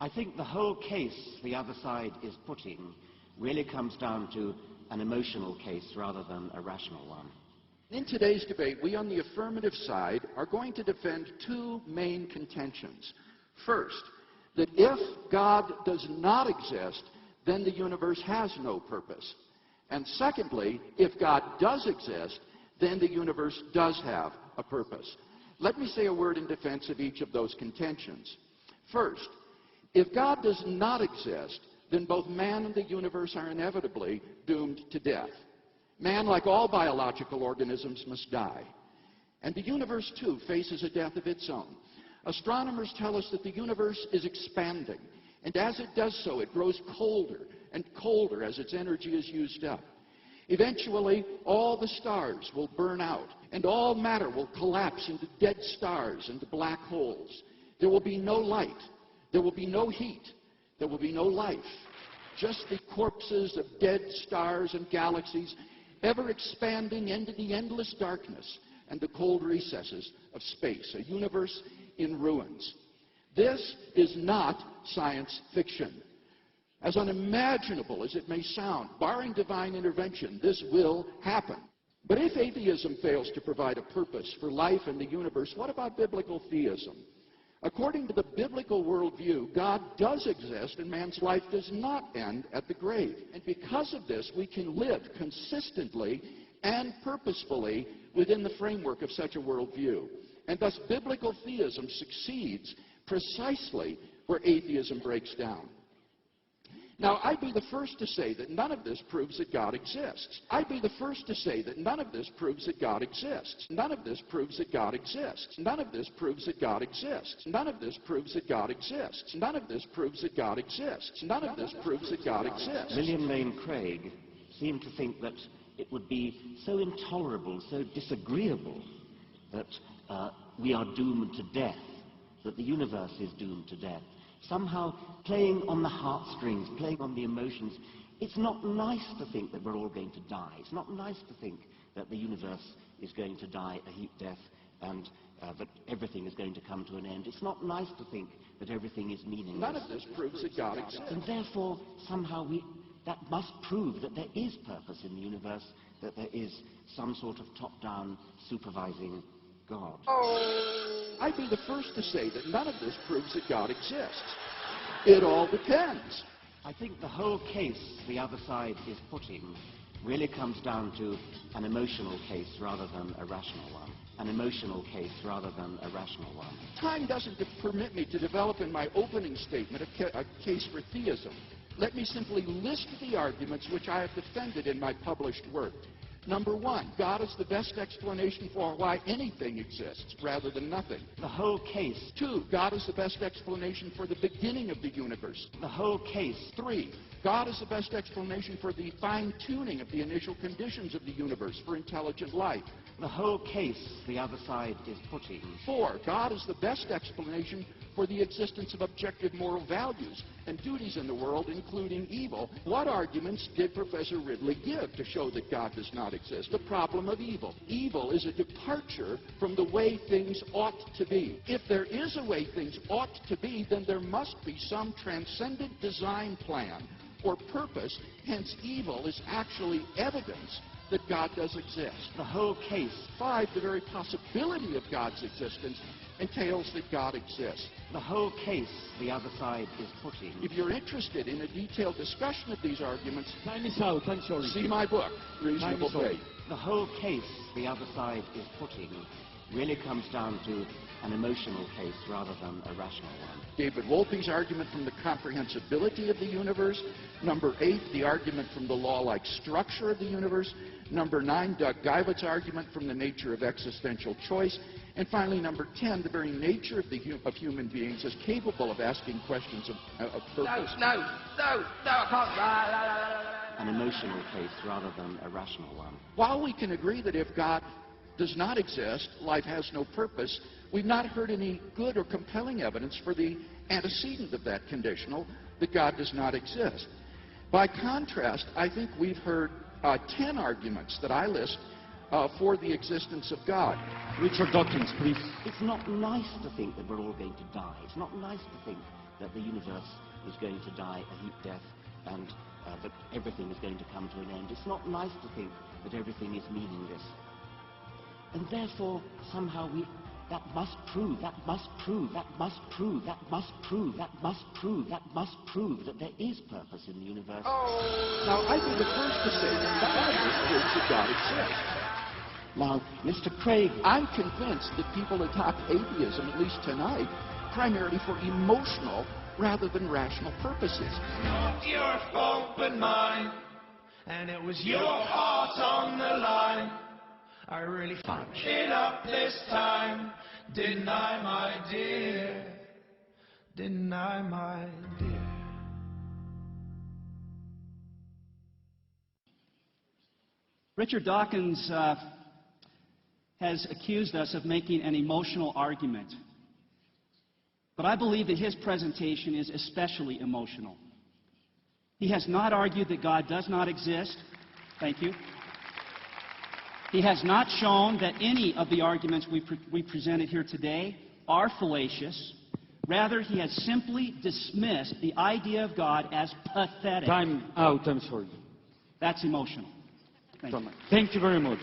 I think the whole case the other side is putting really comes down to an emotional case rather than a rational one. In today's debate, we on the affirmative side are going to defend two main contentions. First, that if God does not exist, then the universe has no purpose. And secondly, if God does exist, then the universe does have a purpose. Let me say a word in defense of each of those contentions. First, if God does not exist, then both man and the universe are inevitably doomed to death. Man, like all biological organisms, must die. And the universe, too, faces a death of its own. Astronomers tell us that the universe is expanding, and as it does so, it grows colder and colder as its energy is used up. Eventually, all the stars will burn out, and all matter will collapse into dead stars and black holes. There will be no light. There will be no heat. There will be no life. Just the corpses of dead stars and galaxies, ever expanding into the endless darkness and the cold recesses of space, a universe in ruins. This is not science fiction. As unimaginable as it may sound, barring divine intervention, this will happen. But if atheism fails to provide a purpose for life and the universe, what about biblical theism? According to the biblical worldview, God does exist and man's life does not end at the grave. And because of this, we can live consistently and purposefully within the framework of such a worldview. And thus, biblical theism succeeds precisely where atheism breaks down. Now, I'd be the first to say that none of this proves that God exists. I'd be the first to say that none of this proves that God exists. None of this proves that God exists. None of this proves that God exists. None of this proves that God exists. None of this proves that God exists. None of this proves that God exists. William Lane Craig seemed to think that it would be so intolerable, so disagreeable that we are doomed to death, that the universe is doomed to death. Somehow playing on the heartstrings, playing on the emotions. It's not nice to think that we're all going to die. It's not nice to think that the universe is going to die a heat death and that everything is going to come to an end. It's not nice to think that everything is meaningless. None of this proves that God exists. And therefore, somehow that must prove that there is purpose in the universe, that there is some sort of top-down supervising God. I'd be the first to say that none of this proves that God exists. It all depends. I think the whole case the other side is putting really comes down to an emotional case rather than a rational one. An emotional case rather than a rational one. Time doesn't permit me to develop in my opening statement a case for theism. Let me simply list the arguments which I have defended in my published work. Number one, God is the best explanation for why anything exists rather than nothing. The whole case. Two, God is the best explanation for the beginning of the universe. The whole case. Three, God is the best explanation for the fine-tuning of the initial conditions of the universe for intelligent life. The whole case the other side is putting. Four, God is the best explanation for the existence of objective moral values and duties in the world, including evil. What arguments did Professor Ridley give to show that God does not exist? The problem of evil. Evil is a departure from the way things ought to be. If there is a way things ought to be, then there must be some transcendent design plan or purpose. Hence, evil is actually evidence that God does exist. The whole case. Five, the very possibility of God's existence entails that God exists. The whole case the other side is putting. If you're interested in a detailed discussion of these arguments, time is out. I'm sorry. See my book, Reasonable Faith. The whole case the other side is putting really comes down to an emotional case rather than a rational one. David Wolpe's argument from the comprehensibility of the universe. Number 8, the argument from the law-like structure of the universe. Number 9, Doug Geilett's argument from the nature of existential choice. And finally, number 10, the very nature of human beings is capable of asking questions of purpose. No, I can't. An emotional case rather than a rational one. While we can agree that if God does not exist, life has no purpose, we've not heard any good or compelling evidence for the antecedent of that conditional, that God does not exist. By contrast, I think we've heard 10 arguments that I list for the existence of God. Richard Dawkins, please. It's not nice to think that we're all going to die. It's not nice to think that the universe is going to die a heat death and that everything is going to come to an end. It's not nice to think that everything is meaningless. And therefore, somehow that must prove that there is purpose in the universe. Now, I'd be the first to say that science proves that God exists. Now, Mr. Craig, I'm convinced that people attack atheism, at least tonight, primarily for emotional rather than rational purposes. Not your fault but mine, and it was your heart on the line. I really fucked it up this time, didn't I, my dear? Didn't I, my dear? Richard Dawkins has accused us of making an emotional argument. But I believe that his presentation is especially emotional. He has not argued that God does not exist. Thank you. He has not shown that any of the arguments we presented here today are fallacious. Rather, he has simply dismissed the idea of God as pathetic. Time out, I'm sorry. That's emotional. Thank you. Thank you very much.